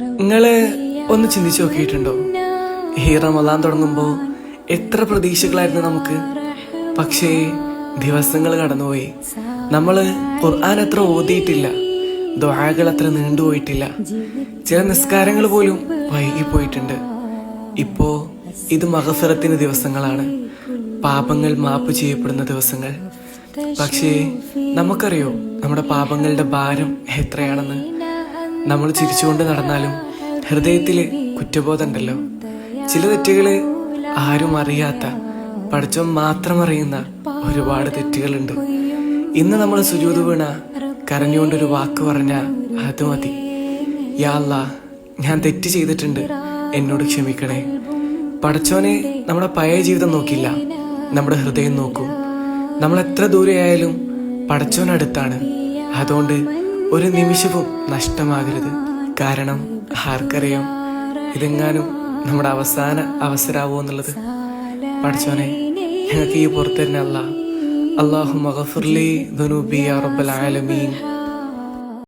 നിങ്ങള് ഒന്ന് ചിന്തിച്ചു നോക്കിയിട്ടുണ്ടോ? ഈ റമദാൻ തുടങ്ങുമ്പോൾ എത്ര പ്രതീക്ഷകളായിരുന്നു നമുക്ക്. പക്ഷേ ദിവസങ്ങൾ കടന്നുപോയി. നമ്മള് ഖുർആൻ അത്ര ഓതിയിട്ടില്ല, ദുആകൾ അത്ര നീണ്ടുപോയിട്ടില്ല, ചില നിസ്കാരങ്ങൾ പോലും വൈകിപ്പോയിട്ടുണ്ട്. ഇപ്പോ ഇത് മഗ്ഫിറത്തിന്റെ ദിവസങ്ങളാണ്, പാപങ്ങൾ മാപ്പ് ചെയ്യപ്പെടുന്ന ദിവസങ്ങൾ. പക്ഷേ നമുക്കറിയോ നമ്മുടെ പാപങ്ങളുടെ ഭാരം എത്രയാണെന്ന്? നമ്മൾ ചിരിച്ചുകൊണ്ട് നടന്നാലും ഹൃദയത്തില് കുറ്റബോധമുണ്ടല്ലോ. ചില തെറ്റുകള് ആരും അറിയാത്ത, പഠിച്ചവൻ മാത്രം അറിയുന്ന ഒരുപാട് തെറ്റുകളുണ്ട്. ഇന്ന് നമ്മൾ സുജൂദ് വീണ കരഞ്ഞുകൊണ്ടൊരു വാക്ക് പറഞ്ഞ അത് മതി, യാ അല്ലാഹ് ഞാൻ തെറ്റ് ചെയ്തിട്ടുണ്ട്, എന്നോട് ക്ഷമിക്കണേ. പഠിച്ചവനെ നമ്മുടെ പഴയ ജീവിതം നോക്കില്ല, നമ്മുടെ ഹൃദയം നോക്കും. നമ്മൾ എത്ര ദൂരെയായാലും പഠിച്ചവനടുത്താണ്. അതുകൊണ്ട് ഒരു നിമിഷവും നഷ്ടമാകരുത്. കാരണം ആർക്കറിയാം ഇതെങ്ങാനും നമ്മുടെ അവസാന അവസരമാവോ എന്നുള്ളത്. പഠിച്ചവനെ ഞങ്ങൾക്ക് ഈ പുറത്തു തന്നെ അല്ലാഹുമ്മ ഗഫിർലി ദുനൂബി യാ റബ്ബൽ ആലമീൻ.